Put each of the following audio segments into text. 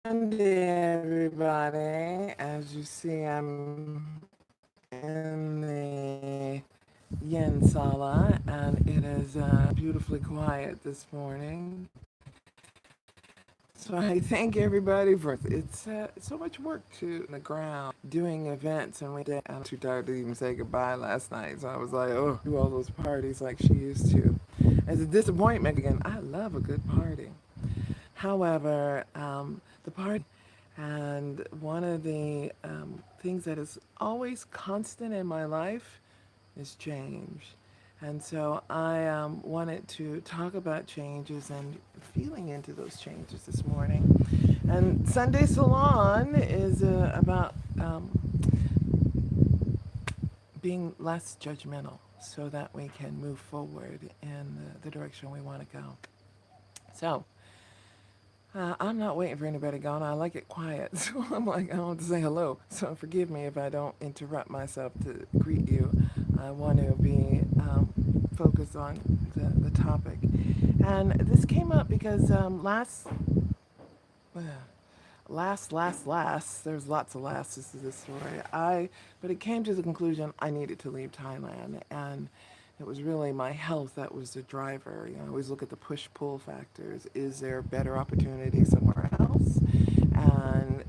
Monday, everybody. As you see, I'm in the Yen Sala, and it is beautifully quiet this morning. So I thank everybody for it's so much work to the ground doing events, and I'm too tired to even say goodbye last night. So I was like, oh, do all those parties like she used to. It's a disappointment again. I love a good party. However, the party and one of the things that is always constant in my life is change. And so I wanted to talk about changes and feeling into those changes this morning. And Sunday Salon is about being less judgmental so that we can move forward in the direction we want to go. So, I'm not waiting for anybody to go on. I like it quiet. So I'm like, I want to say hello. So forgive me if I don't interrupt myself to greet you. I want to be focused on the topic. And this came up because uh, there's lots of lasts. This is the story. But it came to the conclusion I needed to leave Thailand. And it was really my health that was the driver. You know, I always look at the push-pull factors. Is there a better opportunity somewhere else? And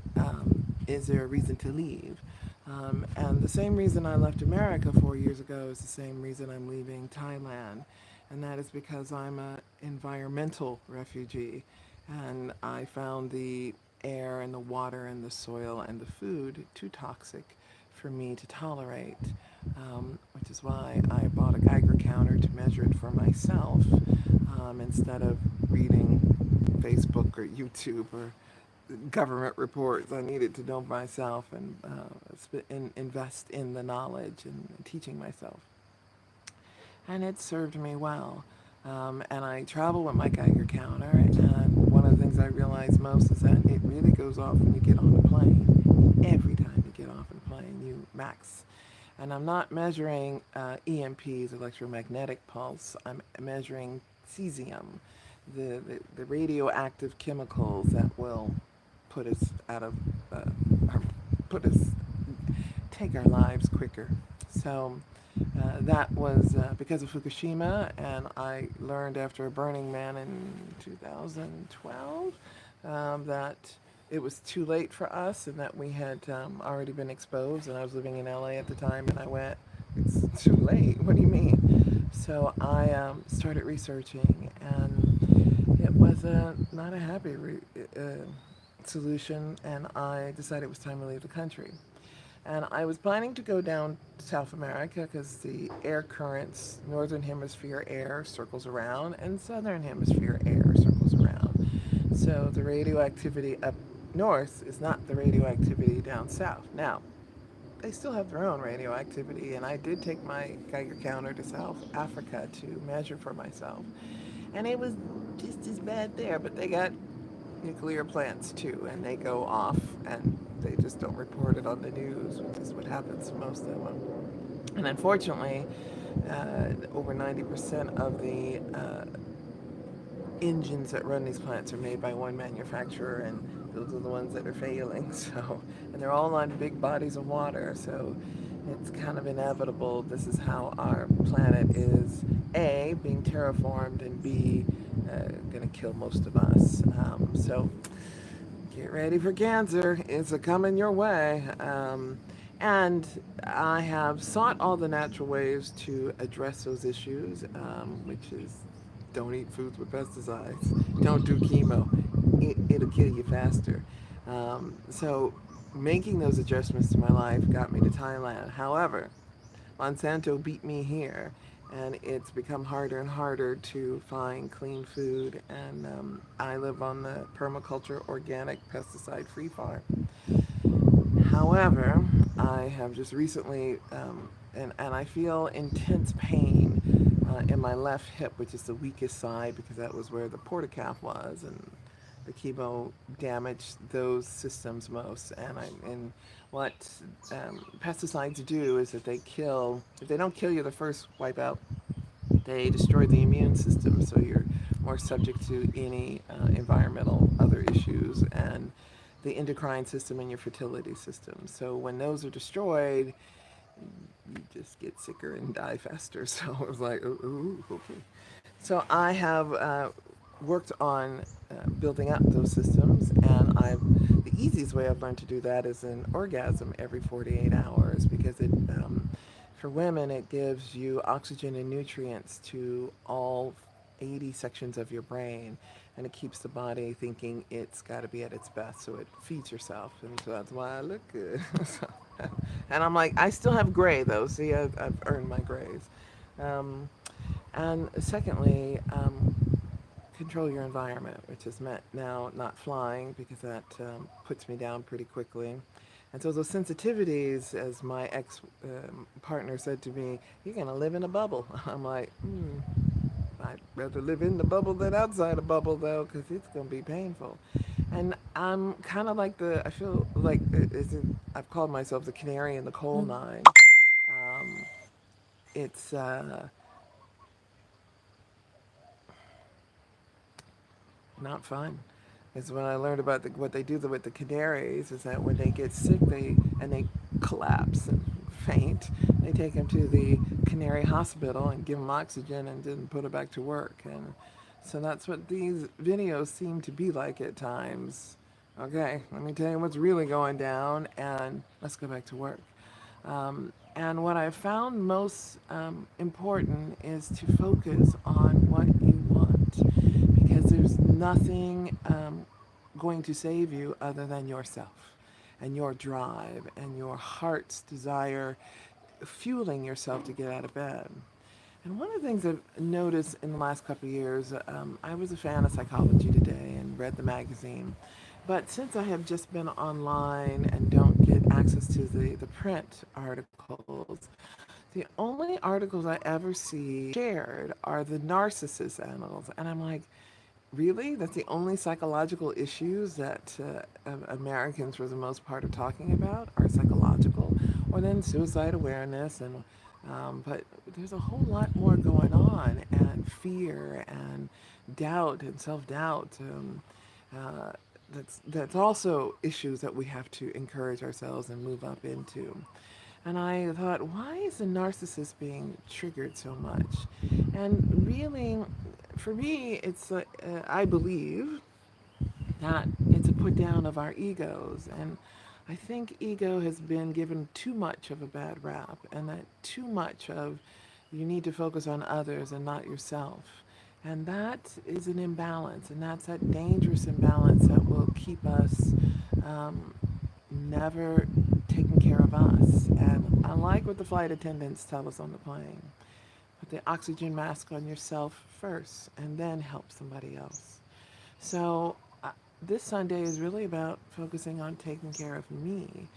is there a reason to leave? And the same reason I left America 4 years ago is the same reason I'm leaving Thailand. And that is because I'm an environmental refugee. And I found the air and the water and the soil and the food too toxic for me to tolerate, which is why I bought a Geiger counter to measure it for myself instead of reading Facebook or YouTube or government reports. I needed to know myself and invest in the knowledge and teaching myself. And it served me well. And I travel with my Geiger counter, and one of the things I realize most is that it really goes off when you get on a plane. Every time you get off a plane, you max. And I'm not measuring EMPs, electromagnetic pulse. I'm measuring cesium, the radioactive chemicals that will put us out of, put us, take our lives quicker. So that was because of Fukushima, and I learned after Burning Man in 2012 that it was too late for us and that we had already been exposed. And I was living in LA at the time, and I went, it's too late. What do you mean? So I started researching, and it was not a happy solution, and I decided it was time to leave the country. And I was planning to go down to South America because the air currents, northern hemisphere air circles around, and southern hemisphere air circles around. So the radioactivity up north is not the radioactivity down south. Now, they still have their own radioactivity, and I did take my Geiger counter to South Africa to measure for myself. And it was just as bad there, but they got nuclear plants too, and they go off and they just don't report it on the news, which is what happens to most of them. And unfortunately, over 90% of the engines that run these plants are made by one manufacturer, and those are the ones that are failing. So, and they're all on big bodies of water. So, it's kind of inevitable. This is how our planet is: A, being terraformed, and B, going to kill most of us. So, get ready for cancer. It's a coming your way. And I have sought all the natural ways to address those issues, which is don't eat foods with pesticides, don't do chemo, it'll kill you faster. So making those adjustments to my life got me to Thailand. However, Monsanto beat me here, and it's become harder and harder to find clean food. And I live on the permaculture, organic, pesticide-free farm. However, I have just recently, and I feel intense pain in my left hip, which is the weakest side, because that was where the portacalf was, and the chemo damaged those systems most. And what pesticides do is that they kill, if they don't kill you the first wipeout, they destroy the immune system, so you're more subject to any environmental other issues. And the endocrine system and your fertility system. So when those are destroyed, you just get sicker and die faster. So it was like, ooh, okay. So I have worked on building up those systems, and the easiest way I've learned to do that is an orgasm every 48 hours because for women, it gives you oxygen and nutrients to all 80 sections of your brain, and it keeps the body thinking it's got to be at its best, so it feeds yourself, and so that's why I look good. So, and I'm like, I still have gray though. See, I've earned my grays. Um, and secondly, control your environment, which has meant now not flying because that puts me down pretty quickly. And so those sensitivities, as my ex partner said to me, you're going to live in a bubble. I'm like, I'd rather live in the bubble than outside a bubble, though, because it's going to be painful. And I'm kind of like I feel like I've called myself the canary in the coal mine. Um, it's not fun. Is when I learned about what they do with the canaries is that when they get sick, they collapse and faint. They take them to the canary hospital and give them oxygen and then put it back to work. And so that's what these videos seem to be like at times. Okay, let me tell you what's really going down, and let's go back to work. And what I found most important is to focus on what you want because there's nothing going to save you other than yourself and your drive and your heart's desire fueling yourself to get out of bed. And one of the things I've noticed in the last couple of years, I was a fan of Psychology Today and read the magazine. But since I have just been online and don't get access to the print articles, the only articles I ever see shared are the narcissist annals. And I'm like, really? That's the only psychological issues that Americans, for the most part, are talking about are psychological, or then suicide awareness, but there's a whole lot more going on, and fear and doubt and self-doubt. Uh, that's also issues that we have to encourage ourselves and move up into. And I thought, why is the narcissist being triggered so much? And really, for me, I believe that it's a put down of our egos. And I think ego has been given too much of a bad rap, and that too much of you need to focus on others and not yourself. And that is an imbalance, and that's that dangerous imbalance that will keep us um, never taking care of us. And I like what the flight attendants tell us on the plane. Put the oxygen mask on yourself first and then help somebody else. So this Sunday is really about focusing on taking care of me.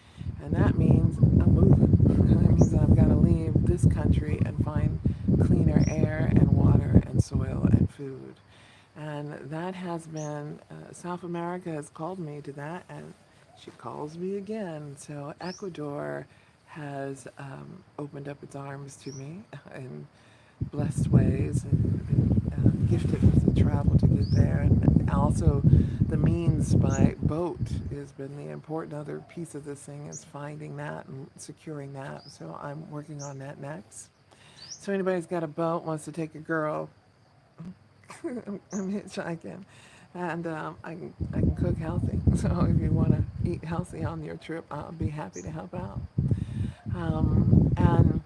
And that means I'm moving. That means that I've got to leave this country and find cleaner air and water and soil and food. And that has been, South America has called me to that, and she calls me again. So Ecuador has opened up its arms to me in blessed ways and gifted with the travel to get there. And also, the means by boat has been the important other piece of this thing is finding that and securing that. So I'm working on that next. So anybody's got a boat, wants to take a girl, I'm hitchhiking, and I can cook healthy. So if you want to eat healthy on your trip, I'll be happy to help out. And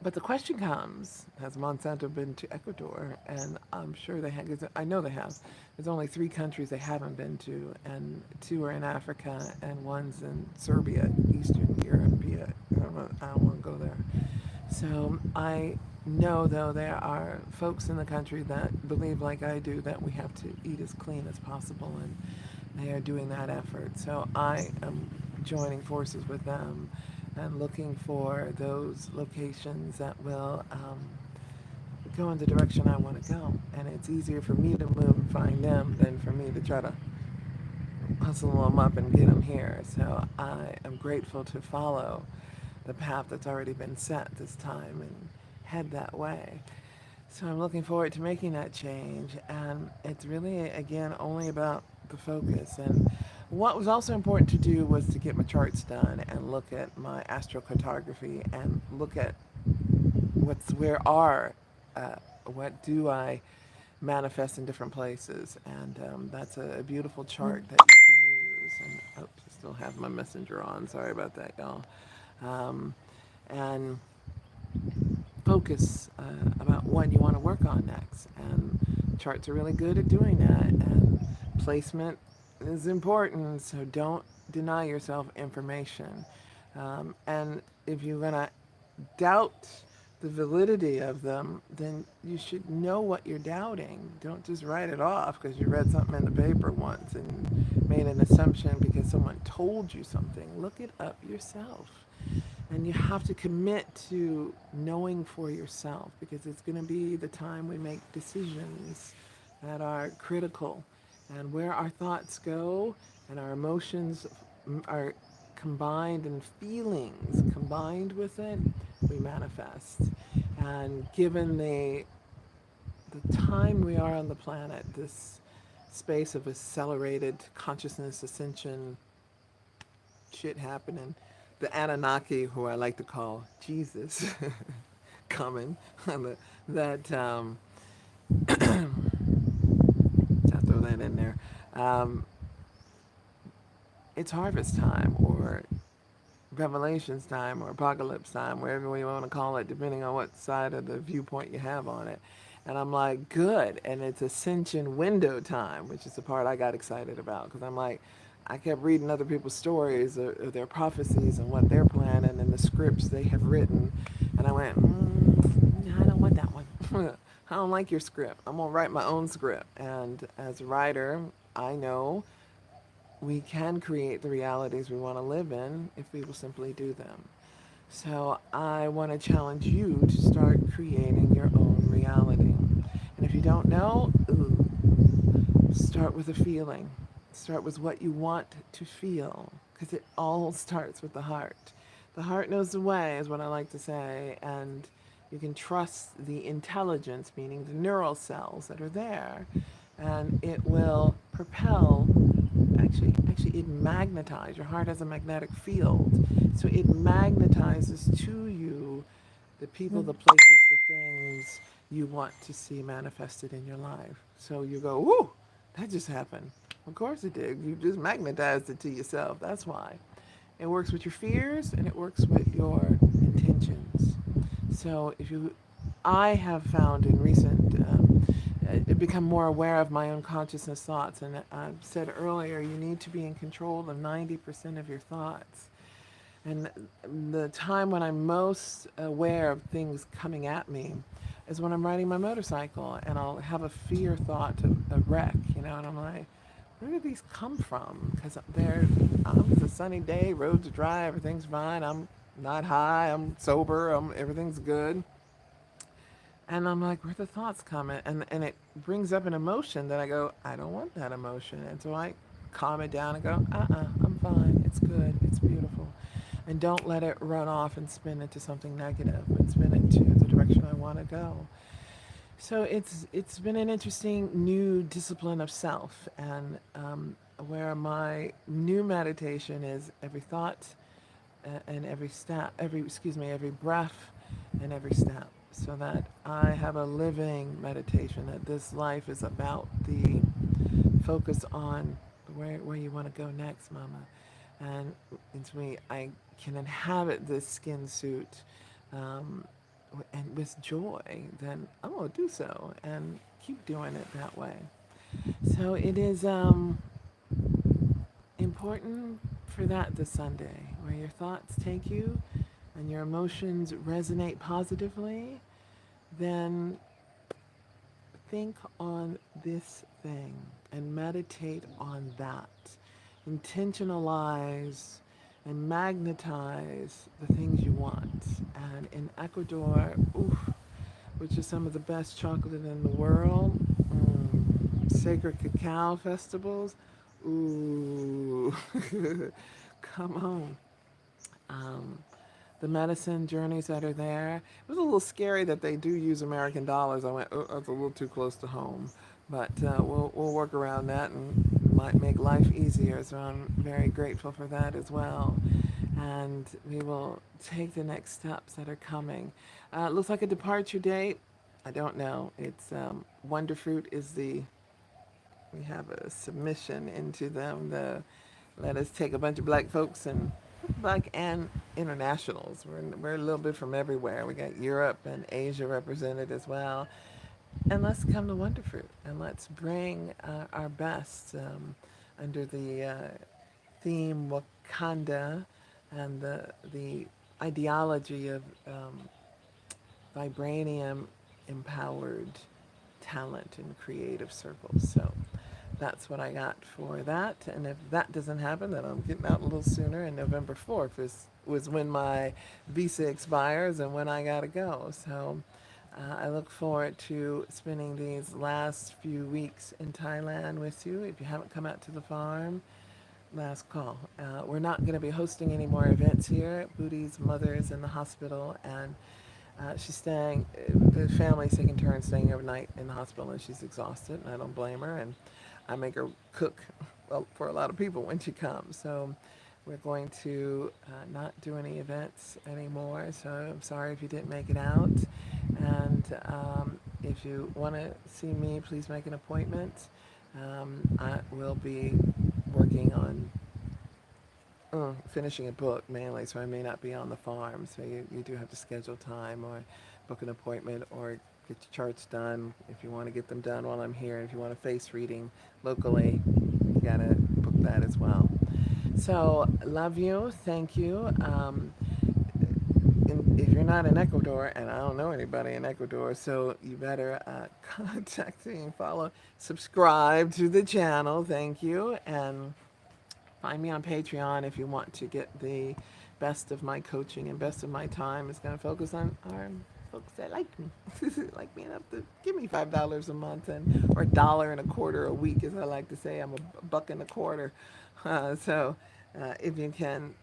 but the question comes: has Monsanto been to Ecuador? And I'm sure they have. 'Cause I know they have. There's only 3 countries they haven't been to, and 2 are in Africa, and one's in Serbia, Eastern Europe. I don't want to go there. So I know, though, there are folks in the country that believe, like I do, that we have to eat as clean as possible, and they are doing that effort. So I am joining forces with them and looking for those locations that will go in the direction I want to go. And it's easier for me to move and find them than for me to try to hustle them up and get them here. So I am grateful to follow the path that's already been set this time and head that way. So I'm looking forward to making that change. And it's really, again, only about the focus. And what was also important to do was to get my charts done and look at my astrocartography and look at where are, what do I manifest in different places. And that's a beautiful chart that you can use. And oops, I still have my messenger on. Sorry about that, y'all. Um, and focus about what you want to work on next. And charts are really good at doing that. And placement is important, so don't deny yourself information. And if you're going to doubt the validity of them, then you should know what you're doubting. Don't just write it off because you read something in the paper once and made an assumption because someone told you something. Look it up yourself. And you have to commit to knowing for yourself because it's going to be the time we make decisions that are critical. And where our thoughts go and our emotions are combined and feelings combined with it, we manifest. And given the time we are on the planet, this space of accelerated consciousness ascension shit happening, the Anunnaki, who I like to call Jesus, coming, that I'll throw that in there. Um, it's harvest time, or Revelations time, or Apocalypse time, wherever you want to call it, depending on what side of the viewpoint you have on it. And I'm like, good. And it's ascension window time, which is the part I got excited about because I'm like, I kept reading other people's stories of their prophecies and what they're planning and the scripts they have written. And I went, I don't want that one. I don't like your script. I'm going to write my own script. And as a writer, I know we can create the realities we want to live in if we will simply do them. So I want to challenge you to start creating your own reality. And if you don't know, start with a feeling. Start with what you want to feel, because it all starts with the heart. The heart knows the way, is what I like to say, and you can trust the intelligence, meaning the neural cells that are there, and it will propel. Actually, it magnetizes. Your heart has a magnetic field, so it magnetizes to you the people, the places, the things you want to see manifested in your life. So you go, whoo, that just happened. Of course it did. You just magnetized it to yourself. That's why. It works with your fears and it works with your intentions. So I have found in recent, become more aware of my own consciousness thoughts. And I said earlier, you need to be in control of 90% of your thoughts. And the time when I'm most aware of things coming at me is when I'm riding my motorcycle and I'll have a fear thought of a wreck, and I'm like, where do these come from? Because it's a sunny day, roads are dry, everything's fine, I'm not high, I'm sober, everything's good. And I'm like, where the thoughts coming? And it brings up an emotion that I go, I don't want that emotion. And so I calm it down and go, I'm fine, it's good, it's beautiful. And don't let it run off and spin into something negative, but spin into the direction I want to go. So it's been an interesting new discipline of self, and where my new meditation is every thought and every step, every breath and every step, so that I have a living meditation. That this life is about the focus on where you want to go next, Mama, and it's me. I can inhabit this skin suit. And with joy, then I'm going to do so and keep doing it that way. So it is important for that this Sunday, where your thoughts take you and your emotions resonate positively, then think on this thing and meditate on that. Intentionalize and magnetize the things you want. And in Ecuador, which is some of the best chocolate in the world, sacred cacao festivals, ooh, come on. The medicine journeys that are there. It was a little scary that they do use American dollars. I went, oh, that's a little too close to home. But we'll work around that and might make life easier. So I'm very grateful for that as well. And we will take the next steps that are coming. Looks like a departure date. I don't know. It's Wonderfruit is the, we have a submission into them. The let us take a bunch of black folks and black and internationals. We're a little bit from everywhere. We got Europe and Asia represented as well. And let's come to Wonderfruit and let's bring our best under the theme Wakanda and the ideology of vibranium empowered talent in creative circles. So that's what I got for that. And if that doesn't happen, then I'm getting out a little sooner. And November 4th was when my visa expires and when I got to go. So I look forward to spending these last few weeks in Thailand with you. If you haven't come out to the farm, last call. We're not going to be hosting any more events here. Booty's mother is in the hospital, and she's staying, the family's taking turns staying overnight in the hospital, and she's exhausted, and I don't blame her. And I make her cook for a lot of people when she comes. So we're going to not do any events anymore. So I'm sorry if you didn't make it out. And if you want to see me, please make an appointment. I will be working on finishing a book mainly, so I may not be on the farm. So you do have to schedule time or book an appointment or get your charts done if you want to get them done while I'm here. If you want a face reading locally, you got to book that as well. So, love you. Thank you. If you're not in Ecuador, and I don't know anybody in Ecuador, so you better contact me and follow, subscribe to the channel. Thank you. And find me on Patreon if you want to get the best of my coaching and best of my time. It's going to focus on our folks that like me, like me enough to give me $5 a month or $1.25 a week, as I like to say. I'm a buck and a quarter. So if you can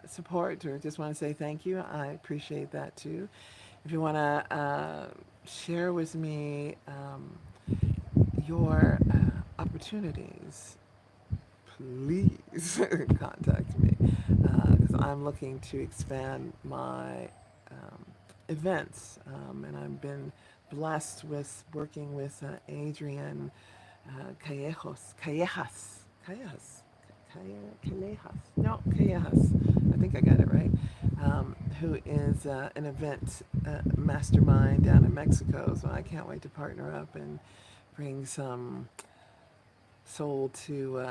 support or just want to say thank you, I appreciate that too. If you want to share with me your opportunities, please contact me because I'm looking to expand my events, and I've been blessed with working with Adrian Callejas. I think I got it right. Who is an event mastermind down in Mexico. So I can't wait to partner up and bring some soul to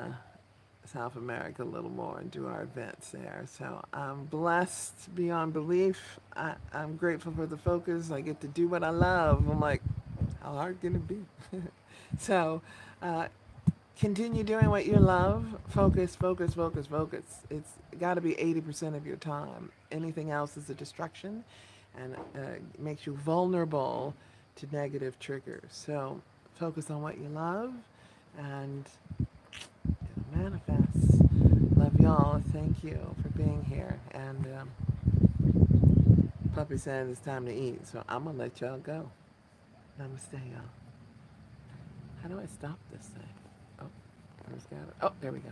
South America a little more and do our events there. So I'm blessed beyond belief. I'm grateful for the focus. I get to do what I love. I'm like, how hard can it be? So continue doing what you love. Focus, focus, focus, focus. It's got to be 80% of your time. Anything else is a distraction and makes you vulnerable to negative triggers. So focus on what you love and it'll manifest. Love y'all. Thank you for being here. And Puppy said it's time to eat, so I'm going to let y'all go. Namaste, y'all. How do I stop this thing? Oh, where's got it? Oh, there we go.